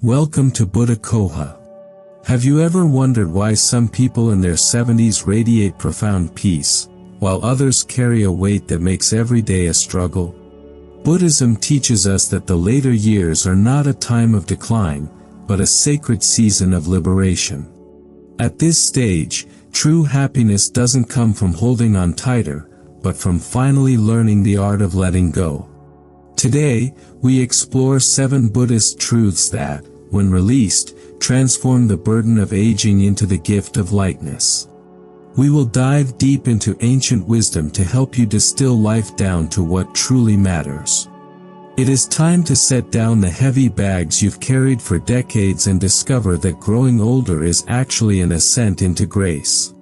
Welcome to Buddha Coha. Have you ever wondered why some people in their 70s radiate profound peace, while others carry a weight that makes every day a struggle? Buddhism teaches us that the later years are not a time of decline, but a sacred season of liberation. At this stage, true happiness doesn't come from holding on tighter, but from finally learning the art of letting go. Today, we explore 7 Buddhist truths that, when released, transform the burden of aging into the gift of lightness. We will dive deep into ancient wisdom to help you distill life down to what truly matters. It is time to set down the heavy bags you've carried for decades and discover that growing older is actually an ascent into grace.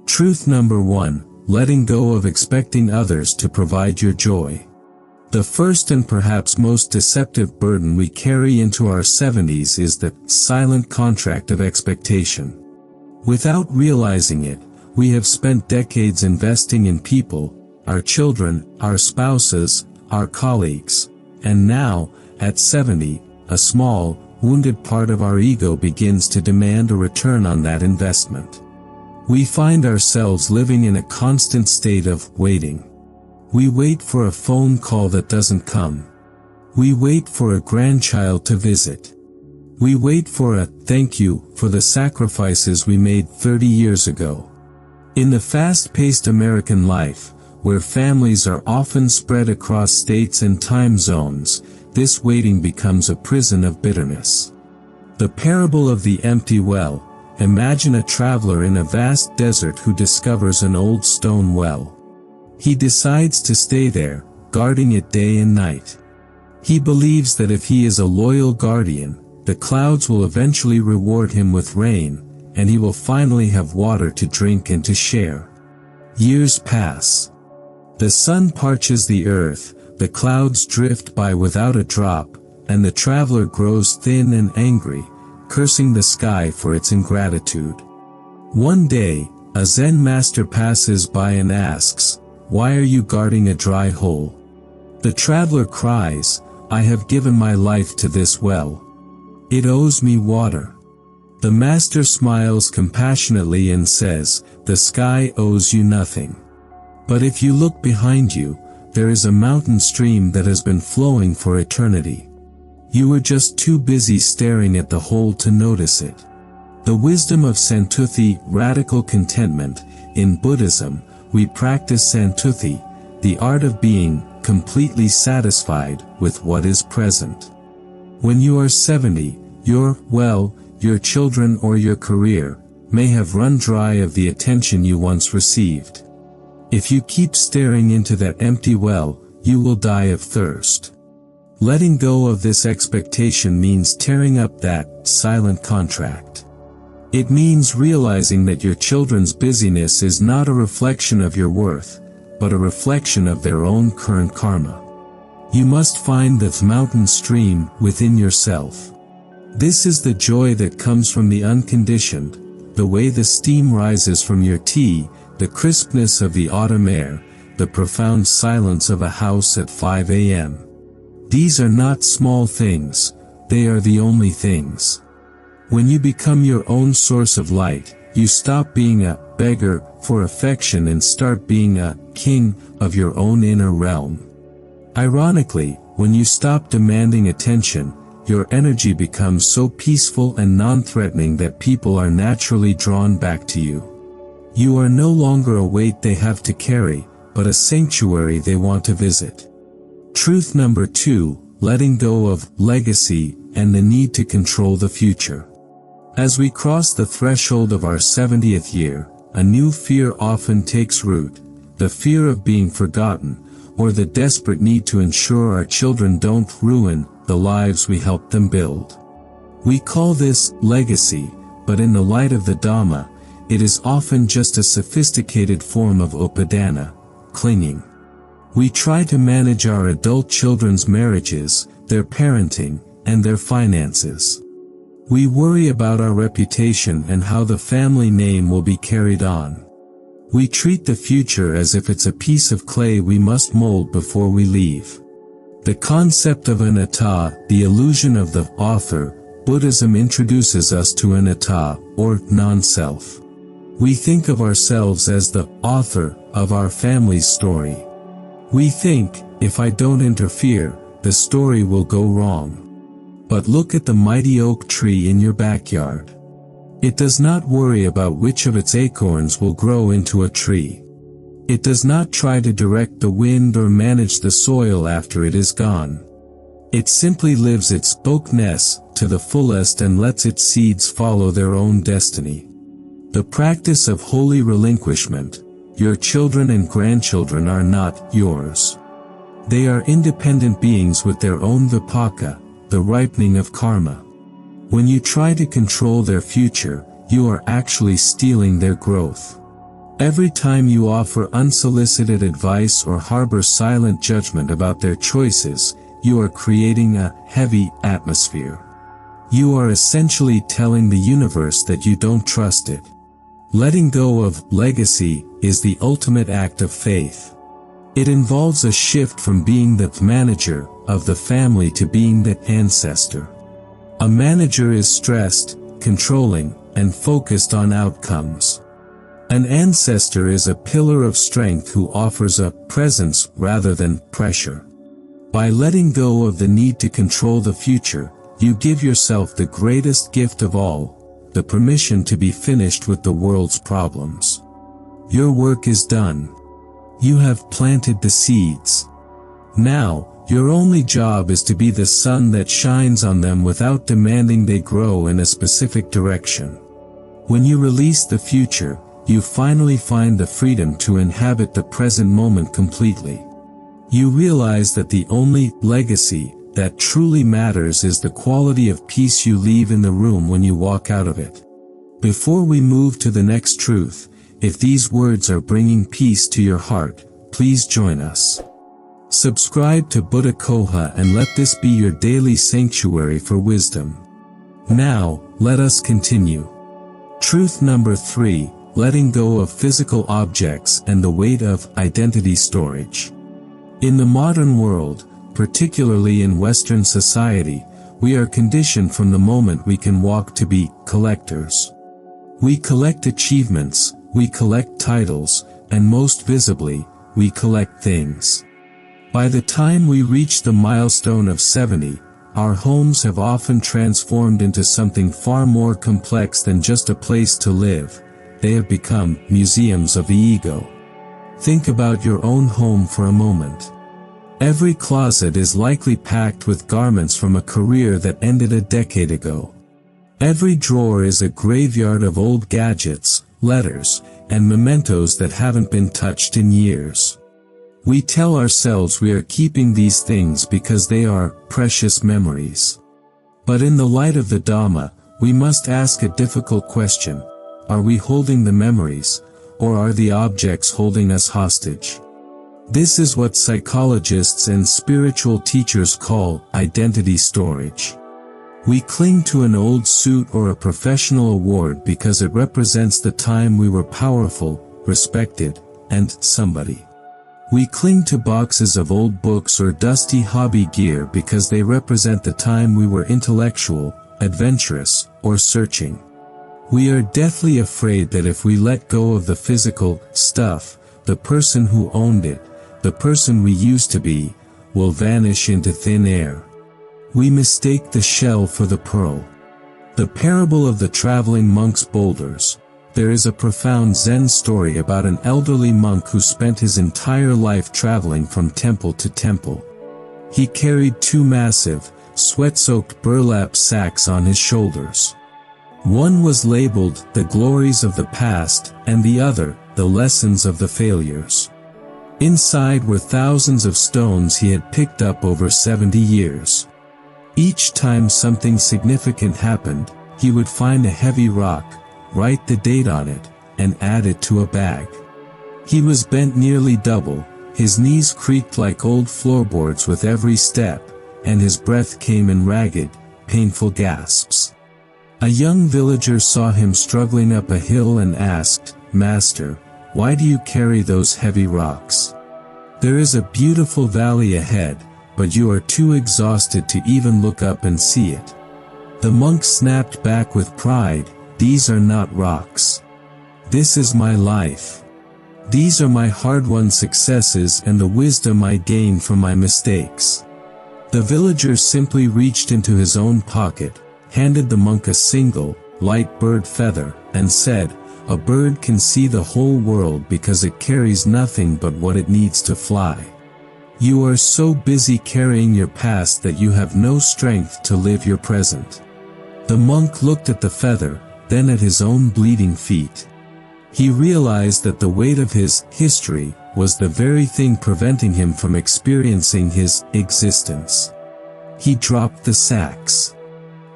Truth number 1, letting go of expecting others to provide your joy. The first and perhaps most deceptive burden we carry into our 70s is the silent contract of expectation. Without realizing it, we have spent decades investing in people, our children, our spouses, our colleagues, and now, at 70, a small, wounded part of our ego begins to demand a return on that investment. We find ourselves living in a constant state of waiting. We wait for a phone call that doesn't come. We wait for a grandchild to visit. We wait for a thank you for the sacrifices we made 30 years ago. In the fast-paced American life, where families are often spread across states and time zones, this waiting becomes a prison of bitterness. The parable of the empty well. Imagine a traveler in a vast desert who discovers an old stone well. He decides to stay there, guarding it day and night. He believes that if he is a loyal guardian, the clouds will eventually reward him with rain, and he will finally have water to drink and to share. Years pass. The sun parches the earth, the clouds drift by without a drop, and the traveler grows thin and angry, cursing the sky for its ingratitude. One day, a Zen master passes by and asks, "Why are you guarding a dry hole?" The traveler cries, "I have given my life to this well. It owes me water." The master smiles compassionately and says, "The sky owes you nothing. But if you look behind you, there is a mountain stream that has been flowing for eternity. You were just too busy staring at the hole to notice it." The wisdom of Santuthi, radical contentment. In Buddhism, we practice Santuthi, the art of being completely satisfied with what is present. When you are 70, your children or your career may have run dry of the attention you once received. If you keep staring into that empty well, you will die of thirst. Letting go of this expectation means tearing up that silent contract. It means realizing that your children's busyness is not a reflection of your worth, but a reflection of their own current karma. You must find the mountain stream within yourself. This is the joy that comes from the unconditioned, the way the steam rises from your tea, the crispness of the autumn air, the profound silence of a house at 5 a.m. These are not small things, they are the only things. When you become your own source of light, you stop being a beggar for affection and start being a king of your own inner realm. Ironically, when you stop demanding attention, your energy becomes so peaceful and non-threatening that people are naturally drawn back to you. You are no longer a weight they have to carry, but a sanctuary they want to visit. Truth number 2, letting go of legacy and the need to control the future. As we cross the threshold of our 70th year, a new fear often takes root, the fear of being forgotten, or the desperate need to ensure our children don't ruin the lives we helped them build. We call this legacy, but in the light of the Dhamma, it is often just a sophisticated form of upadana, clinging. We try to manage our adult children's marriages, their parenting, and their finances. We worry about our reputation and how the family name will be carried on. We treat the future as if it's a piece of clay we must mold before we leave. The concept of anatta, the illusion of the author, Buddhism introduces us to anatta, or non-self. We think of ourselves as the author of our family's story. We think, if I don't interfere, the story will go wrong. But look at the mighty oak tree in your backyard. It does not worry about which of its acorns will grow into a tree. It does not try to direct the wind or manage the soil after it is gone. It simply lives its oakness to the fullest and lets its seeds follow their own destiny. The practice of holy relinquishment. Your children and grandchildren are not yours. They are independent beings with their own vipaka, the ripening of karma. When you try to control their future, you are actually stealing their growth. Every time you offer unsolicited advice or harbor silent judgment about their choices, you are creating a heavy atmosphere. You are essentially telling the universe that you don't trust it. Letting go of legacy is the ultimate act of faith. It involves a shift from being the manager of the family to being the ancestor. A manager is stressed, controlling, and focused on outcomes. An ancestor is a pillar of strength who offers a presence rather than pressure. By letting go of the need to control the future, you give yourself the greatest gift of all, the permission to be finished with the world's problems. Your work is done. You have planted the seeds. Now, your only job is to be the sun that shines on them without demanding they grow in a specific direction. When you release the future, you finally find the freedom to inhabit the present moment completely. You realize that the only legacy that truly matters is the quality of peace you leave in the room when you walk out of it. Before we move to the next truth, if these words are bringing peace to your heart, please join us. Subscribe to Buddha Coha and let this be your daily sanctuary for wisdom. Now, let us continue. Truth number 3. Letting go of physical objects and the weight of identity storage. In the modern world, particularly in Western society, we are conditioned from the moment we can walk to be collectors. We collect achievements, we collect titles, and most visibly, we collect things. By the time we reach the milestone of 70, our homes have often transformed into something far more complex than just a place to live. They have become museums of the ego. Think about your own home for a moment. Every closet is likely packed with garments from a career that ended a decade ago. Every drawer is a graveyard of old gadgets, letters, and mementos that haven't been touched in years. We tell ourselves we are keeping these things because they are precious memories. But in the light of the Dhamma, we must ask a difficult question. Are we holding the memories, or are the objects holding us hostage? This is what psychologists and spiritual teachers call identity storage. We cling to an old suit or a professional award because it represents the time we were powerful, respected, and somebody. We cling to boxes of old books or dusty hobby gear because they represent the time we were intellectual, adventurous, or searching. We are deathly afraid that if we let go of the physical stuff, the person who owned it, the person we used to be, will vanish into thin air. We mistake the shell for the pearl. The parable of the traveling monk's boulders. There is a profound Zen story about an elderly monk who spent his entire life traveling from temple to temple. He carried 2 massive, sweat-soaked burlap sacks on his shoulders. One was labeled, "The Glories of the Past," and the other, "The Lessons of the Failures." Inside were thousands of stones he had picked up over 70 years. Each time something significant happened, he would find a heavy rock, write the date on it, and add it to a bag. He was bent nearly double, his knees creaked like old floorboards with every step, and his breath came in ragged, painful gasps. A young villager saw him struggling up a hill and asked, "Master, why do you carry those heavy rocks? There is a beautiful valley ahead, but you are too exhausted to even look up and see it." The monk snapped back with pride, "These are not rocks. This is my life. These are my hard-won successes and the wisdom I gained from my mistakes." The villager simply reached into his own pocket, handed the monk a single, light bird feather, and said, "A bird can see the whole world because it carries nothing but what it needs to fly. You are so busy carrying your past that you have no strength to live your present." The monk looked at the feather, then at his own bleeding feet. He realized that the weight of his history was the very thing preventing him from experiencing his existence. He dropped the sacks.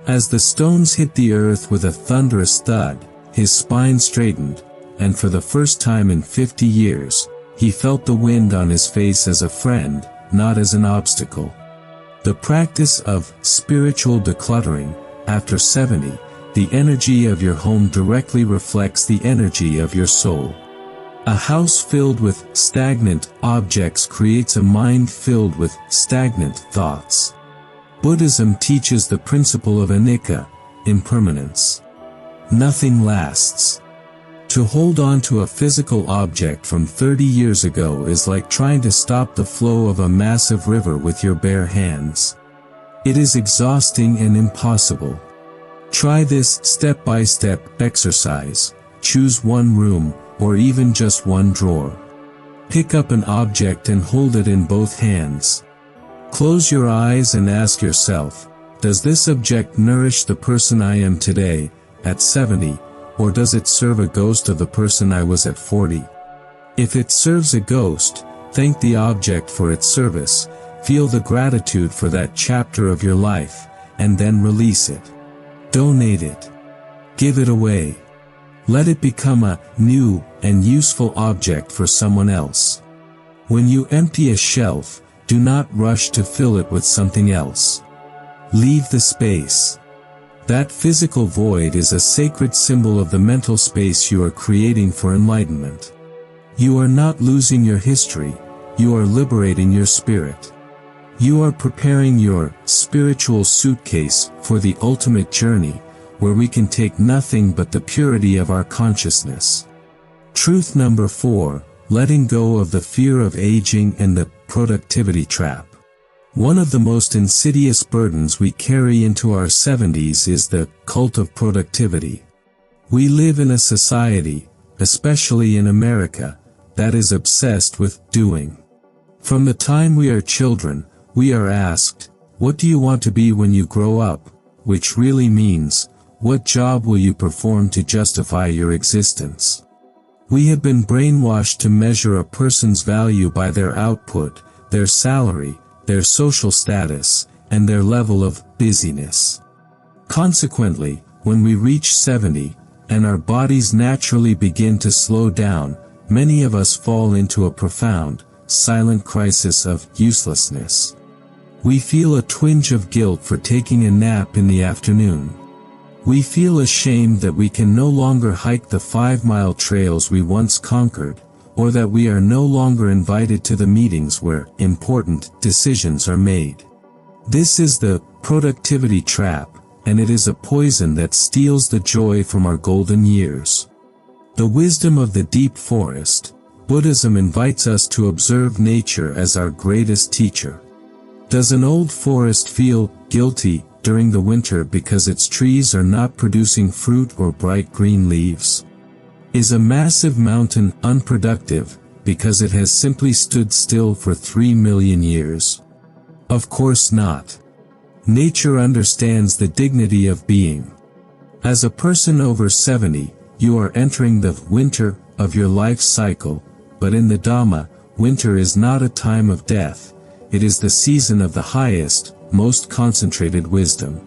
As the stones hit the earth with a thunderous thud, his spine straightened, and for the first time in 50 years, he felt the wind on his face as a friend, not as an obstacle. The practice of spiritual decluttering. After 70, the energy of your home directly reflects the energy of your soul. A house filled with stagnant objects creates a mind filled with stagnant thoughts. Buddhism teaches the principle of anicca, impermanence. Nothing lasts. To hold on to a physical object from 30 years ago is like trying to stop the flow of a massive river with your bare hands. It is exhausting and impossible. Try this step-by-step exercise. Choose one room, or even just one drawer. Pick up an object and hold it in both hands. Close your eyes and ask yourself, does this object nourish the person I am today, at 70, or does it serve a ghost of the person I was at 40? If it serves a ghost, thank the object for its service, feel the gratitude for that chapter of your life, and then release it. Donate it. Give it away. Let it become a new and useful object for someone else. When you empty a shelf, do not rush to fill it with something else. Leave the space. That physical void is a sacred symbol of the mental space you are creating for enlightenment. You are not losing your history, you are liberating your spirit. You are preparing your spiritual suitcase for the ultimate journey, where we can take nothing but the purity of our consciousness. Truth number 4, letting go of the fear of aging and the productivity trap. One of the most insidious burdens we carry into our 70s is the cult of productivity. We live in a society, especially in America, that is obsessed with doing. From the time we are children, we are asked, "What do you want to be when you grow up?" which really means, "What job will you perform to justify your existence?" We have been brainwashed to measure a person's value by their output, their salary, their social status, and their level of busyness. Consequently, when we reach 70, and our bodies naturally begin to slow down, many of us fall into a profound, silent crisis of uselessness. We feel a twinge of guilt for taking a nap in the afternoon. We feel ashamed that we can no longer hike the 5-mile trails we once conquered, or that we are no longer invited to the meetings where important decisions are made. This is the productivity trap, and it is a poison that steals the joy from our golden years. The wisdom of the deep forest. Buddhism invites us to observe nature as our greatest teacher. Does an old forest feel guilty during the winter because its trees are not producing fruit or bright green leaves? Is a massive mountain unproductive because it has simply stood still for 3 million years? Of course not. Nature understands the dignity of being. As a person over 70, you are entering the winter of your life cycle, but in the Dhamma, winter is not a time of death, it is the season of the highest, most concentrated wisdom.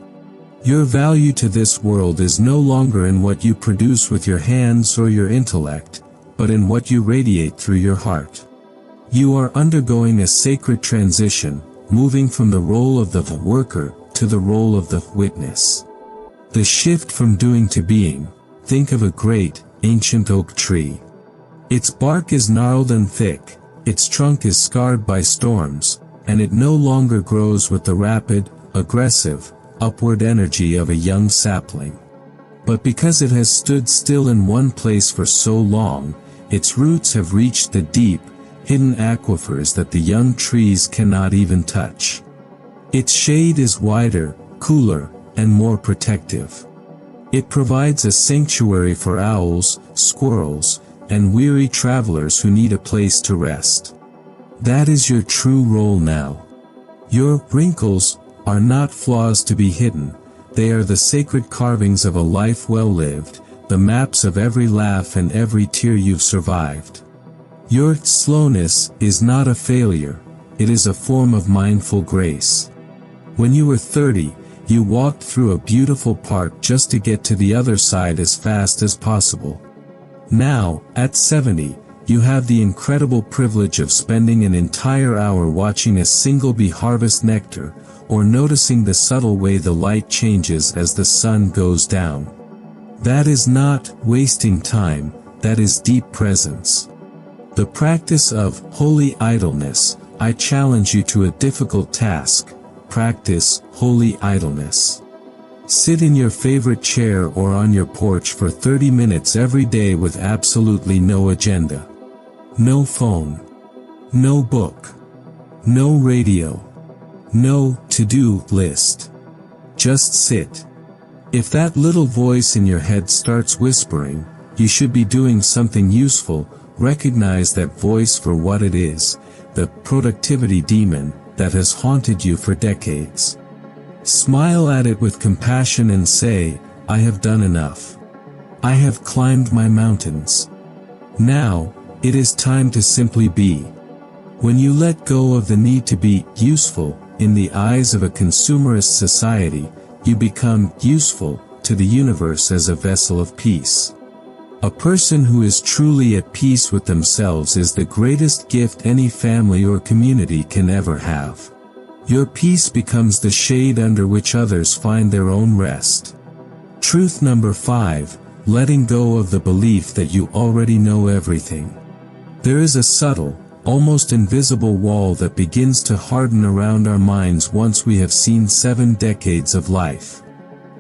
Your value to this world is no longer in what you produce with your hands or your intellect, but in what you radiate through your heart. You are undergoing a sacred transition, moving from the role of the worker to the role of the witness. The shift from doing to being. Think of a great, ancient oak tree. Its bark is gnarled and thick, its trunk is scarred by storms, and it no longer grows with the rapid, aggressive, upward energy of a young sapling. But because it has stood still in one place for so long, its roots have reached the deep, hidden aquifers that the young trees cannot even touch. Its shade is wider, cooler, and more protective. It provides a sanctuary for owls, squirrels, and weary travelers who need a place to rest. That is your true role now. Your wrinkles are not flaws to be hidden, they are the sacred carvings of a life well lived, the maps of every laugh and every tear you've survived. Your slowness is not a failure, it is a form of mindful grace. When you were 30, you walked through a beautiful park just to get to the other side as fast as possible. Now, at 70, you have the incredible privilege of spending an entire hour watching a single bee harvest nectar, or noticing the subtle way the light changes as the sun goes down. That is not wasting time, that is deep presence. The practice of holy idleness. I challenge you to a difficult task. Practice holy idleness. Sit in your favorite chair or on your porch for 30 minutes every day with absolutely no agenda. No phone. No book. No radio. No to-do list. Just sit. If that little voice in your head starts whispering, you should be doing something useful, recognize that voice for what it is, the productivity demon that has haunted you for decades. Smile at it with compassion and say, I have done enough. I have climbed my mountains. Now, it is time to simply be. When you let go of the need to be useful, in the eyes of a consumerist society, you become useful to the universe as a vessel of peace. A person who is truly at peace with themselves is the greatest gift any family or community can ever have. Your peace becomes the shade under which others find their own rest. Truth number 5, letting go of the belief that you already know everything. There is a subtle, almost invisible wall that begins to harden around our minds once we have seen 7 decades of life.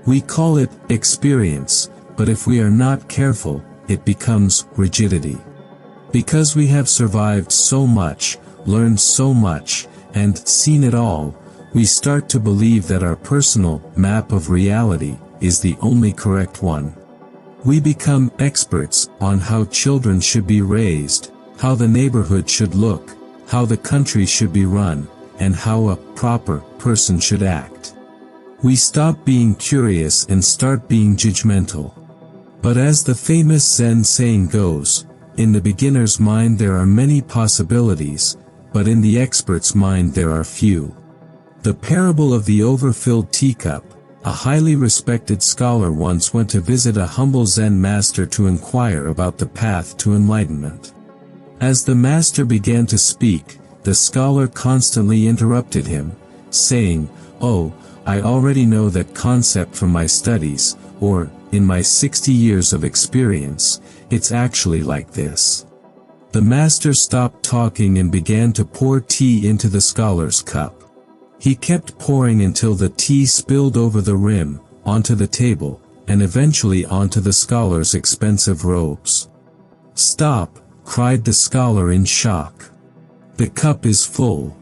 We call it experience, but if we are not careful, it becomes rigidity. Because we have survived so much, learned so much, and seen it all, we start to believe that our personal map of reality is the only correct one. We become experts on how children should be raised, how the neighborhood should look, how the country should be run, and how a proper person should act. We stop being curious and start being judgmental. But as the famous Zen saying goes, in the beginner's mind there are many possibilities, but in the expert's mind there are few. The parable of the overfilled teacup. A highly respected scholar once went to visit a humble Zen master to inquire about the path to enlightenment. As the master began to speak, the scholar constantly interrupted him, saying, "Oh, I already know that concept from my studies," or, "In my 60 years of experience, it's actually like this." The master stopped talking and began to pour tea into the scholar's cup. He kept pouring until the tea spilled over the rim, onto the table, and eventually onto the scholar's expensive robes. "Stop," cried the scholar in shock. "The cup is full.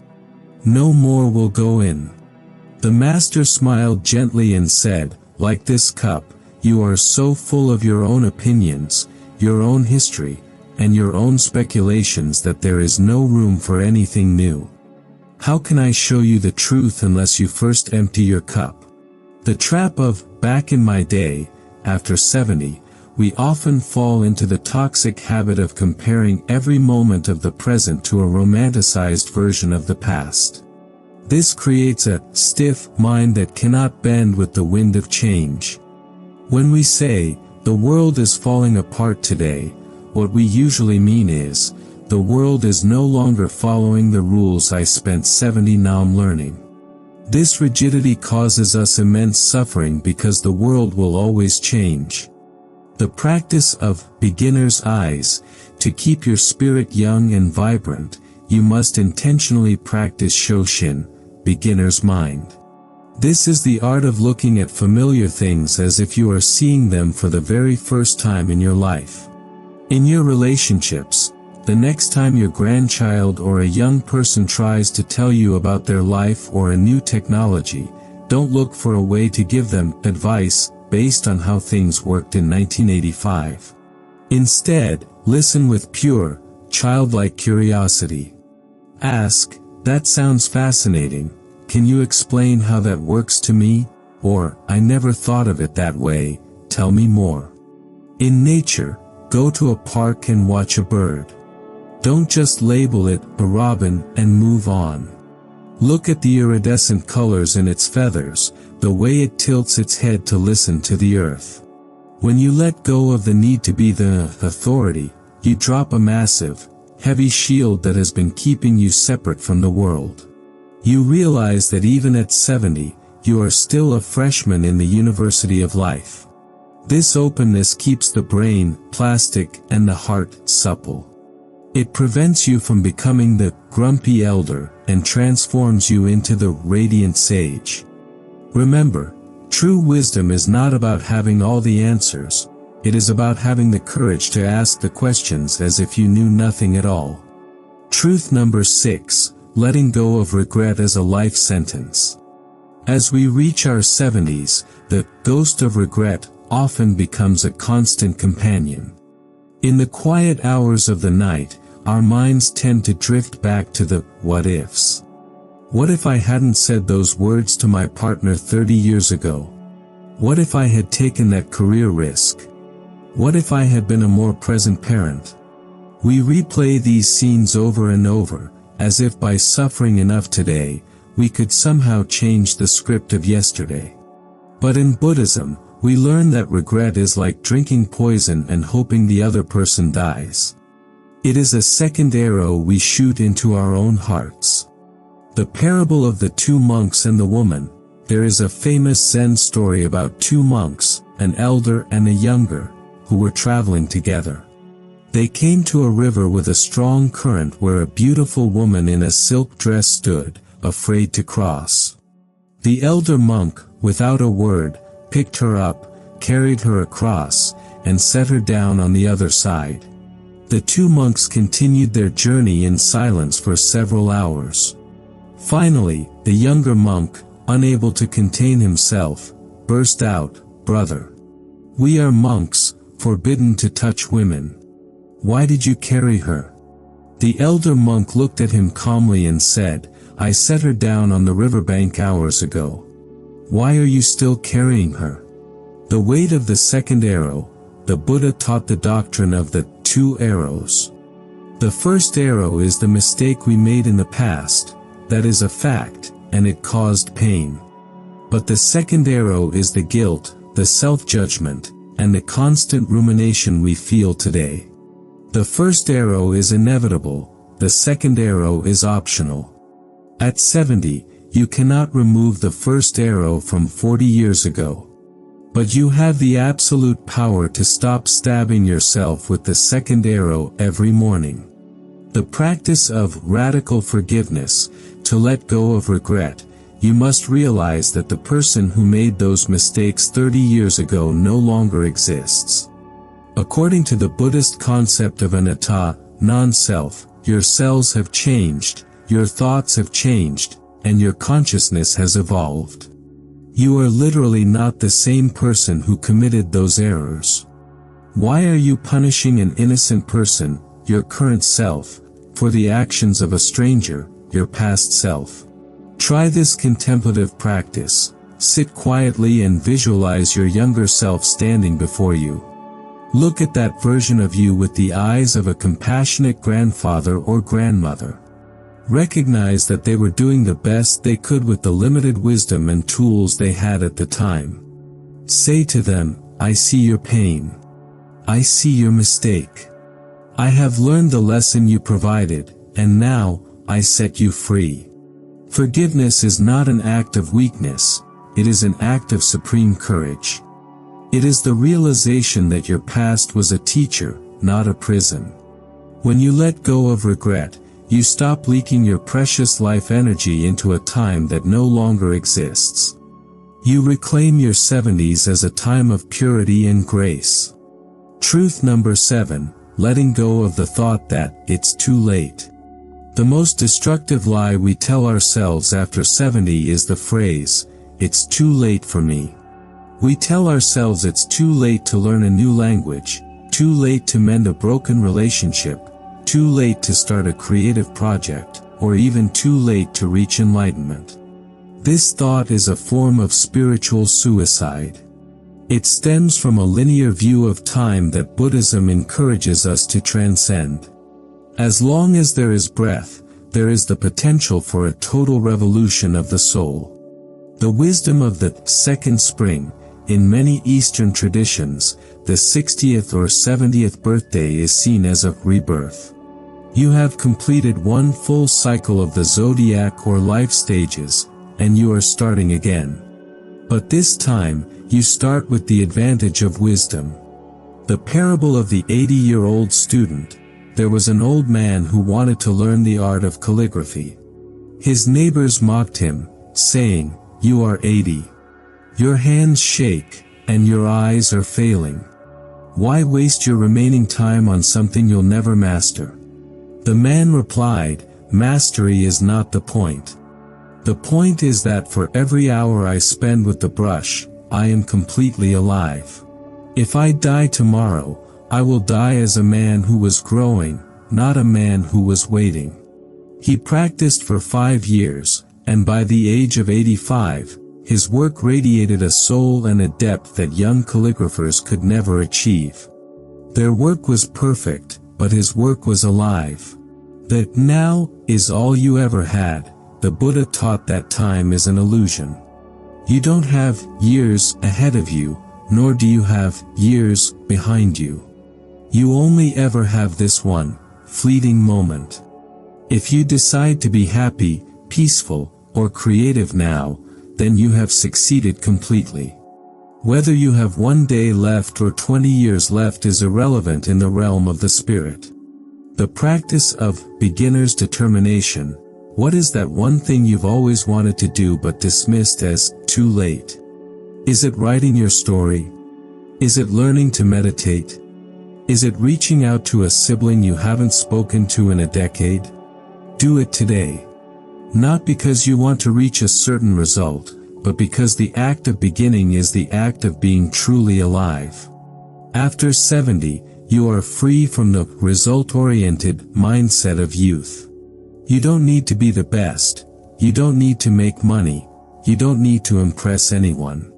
No more will go in." The master smiled gently and said, "Like this cup, you are so full of your own opinions, your own history, and your own speculations that there is no room for anything new. How can I show you the truth unless you first empty your cup?" The trap of, back in my day, after 70, we often fall into the toxic habit of comparing every moment of the present to a romanticized version of the past. This creates a stiff mind that cannot bend with the wind of change. When we say, "The world is falling apart today," what we usually mean is, the world is no longer following the rules I spent 70 years learning. This rigidity causes us immense suffering because the world will always change. The practice of beginner's eyes. To keep your spirit young and vibrant, you must intentionally practice Shoshin, beginner's mind. This is the art of looking at familiar things as if you are seeing them for the very first time in your life. In your relationships, the next time your grandchild or a young person tries to tell you about their life or a new technology, don't look for a way to give them advice based on how things worked in 1985. Instead, listen with pure, childlike curiosity. Ask, "That sounds fascinating. Can you explain how that works to me?" Or, "I never thought of it that way, tell me more." In nature, go to a park and watch a bird. Don't just label it a robin and move on. Look at the iridescent colors in its feathers, the way it tilts its head to listen to the earth. When you let go of the need to be the authority, you drop a massive, heavy shield that has been keeping you separate from the world. You realize that even at 70, you are still a freshman in the University of Life. This openness keeps the brain plastic and the heart supple. It prevents you from becoming the grumpy elder and transforms you into the radiant sage. Remember, true wisdom is not about having all the answers, it is about having the courage to ask the questions as if you knew nothing at all. Truth number 6, letting go of regret as a life sentence. As we reach our 70s, the ghost of regret often becomes a constant companion. In the quiet hours of the night, our minds tend to drift back to the what-ifs. What if I hadn't said those words to my partner 30 years ago? What if I had taken that career risk? What if I had been a more present parent? We replay these scenes over and over, as if by suffering enough today, we could somehow change the script of yesterday. But in Buddhism, we learn that regret is like drinking poison and hoping the other person dies. It is a second arrow we shoot into our own hearts. The parable of the two monks and the woman. There is a famous Zen story about two monks, an elder and a younger, who were traveling together. They came to a river with a strong current where a beautiful woman in a silk dress stood, afraid to cross. The elder monk, without a word, picked her up, carried her across, and set her down on the other side. The two monks continued their journey in silence for several hours. Finally, the younger monk, unable to contain himself, burst out, "Brother, we are monks, forbidden to touch women. Why did you carry her?" The elder monk looked at him calmly and said, "I set her down on the riverbank hours ago. Why are you still carrying her?" The weight of the second arrow. The Buddha taught the doctrine of the two arrows. The first arrow is the mistake we made in the past, that is a fact, and it caused pain. But the second arrow is the guilt, the self-judgment, and the constant rumination we feel today. The first arrow is inevitable, the second arrow is optional. At 70, you cannot remove the first arrow from 40 years ago. But you have the absolute power to stop stabbing yourself with the second arrow every morning. The practice of radical forgiveness. To let go of regret, you must realize that the person who made those mistakes 30 years ago no longer exists. According to the Buddhist concept of anatta, non-self, your cells have changed, your thoughts have changed, and your consciousness has evolved. You are literally not the same person who committed those errors. Why are you punishing an innocent person, your current self, for the actions of a stranger, your past self? Try this contemplative practice. Sit quietly and visualize your younger self standing before you. Look at that version of you with the eyes of a compassionate grandfather or grandmother. Recognize that they were doing the best they could with the limited wisdom and tools they had at the time. Say to them, "I see your pain. I see your mistake. I have learned the lesson you provided, and now, I set you free." Forgiveness is not an act of weakness, it is an act of supreme courage. It is the realization that your past was a teacher, not a prison. When you let go of regret, you stop leaking your precious life energy into a time that no longer exists. You reclaim your 70s as a time of purity and grace. Truth number 7, letting go of the thought that it's too late. The most destructive lie we tell ourselves after 70 is the phrase, "It's too late for me." We tell ourselves it's too late to learn a new language, too late to mend a broken relationship, too late to start a creative project, or even too late to reach enlightenment. This thought is a form of spiritual suicide. It stems from a linear view of time that Buddhism encourages us to transcend. As long as there is breath, there is the potential for a total revolution of the soul. The wisdom of the second spring, in many Eastern traditions, the 60th or 70th birthday is seen as a rebirth. You have completed one full cycle of the zodiac or life stages, and you are starting again. But this time, you start with the advantage of wisdom. The parable of the 80-year-old student. There was an old man who wanted to learn the art of calligraphy. His neighbors mocked him, saying, "You are 80. Your hands shake, and your eyes are failing. Why waste your remaining time on something you'll never master?" The man replied, "Mastery is not the point. The point is that for every hour I spend with the brush, I am completely alive. If I die tomorrow, I will die as a man who was growing, not a man who was waiting." He practiced for 5 years, and by the age of 85, his work radiated a soul and a depth that young calligraphers could never achieve. Their work was perfect, but his work was alive. That now is all you ever had. The Buddha taught that time is an illusion. You don't have years ahead of you, nor do you have years behind you. You only ever have this one fleeting moment. If you decide to be happy, peaceful, or creative now, then you have succeeded completely. Whether you have 1 day left or 20 years left is irrelevant in the realm of the spirit. The practice of beginner's determination. What is that one thing you've always wanted to do but dismissed as too late? Is it writing your story? Is it learning to meditate? Is it reaching out to a sibling you haven't spoken to in a decade? Do it today. Not because you want to reach a certain result, but because the act of beginning is the act of being truly alive. After 70, you are free from the result-oriented mindset of youth. You don't need to be the best. You don't need to make money. You don't need to impress anyone.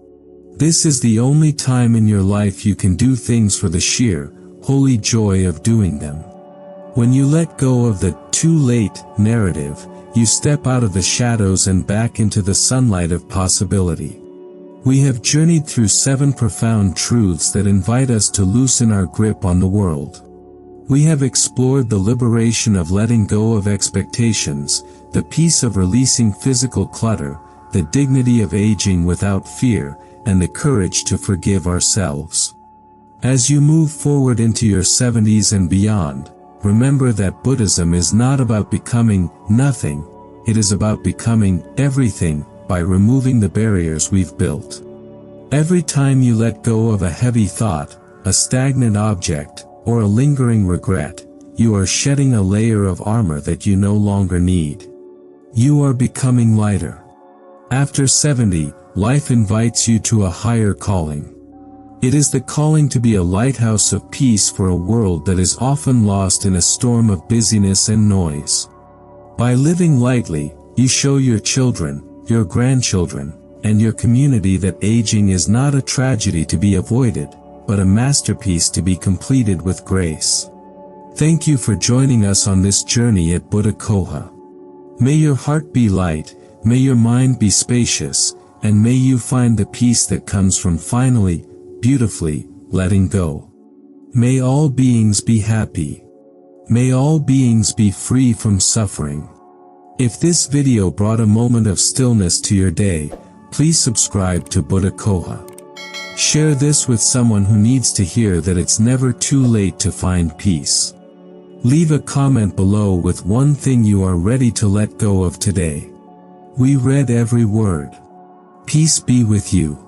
This is the only time in your life you can do things for the sheer, holy joy of doing them. When you let go of the too late narrative, you step out of the shadows and back into the sunlight of possibility. We have journeyed through 7 profound truths that invite us to loosen our grip on the world. We have explored the liberation of letting go of expectations, the peace of releasing physical clutter, the dignity of aging without fear, and the courage to forgive ourselves. As you move forward into your 70s and beyond, remember that Buddhism is not about becoming nothing, it is about becoming everything by removing the barriers we've built. Every time you let go of a heavy thought, a stagnant object, or a lingering regret, you are shedding a layer of armor that you no longer need. You are becoming lighter. After 70, life invites you to a higher calling. It is the calling to be a lighthouse of peace for a world that is often lost in a storm of busyness and noise. By living lightly, you show your children, your grandchildren, and your community that aging is not a tragedy to be avoided, but a masterpiece to be completed with grace. Thank you for joining us on this journey at Buddha Coha. May your heart be light, may your mind be spacious, and may you find the peace that comes from finally, beautifully, letting go. May all beings be happy. May all beings be free from suffering. If this video brought a moment of stillness to your day, please subscribe to Buddha Coha. Share this with someone who needs to hear that it's never too late to find peace. Leave a comment below with one thing you are ready to let go of today. We read every word. Peace be with you.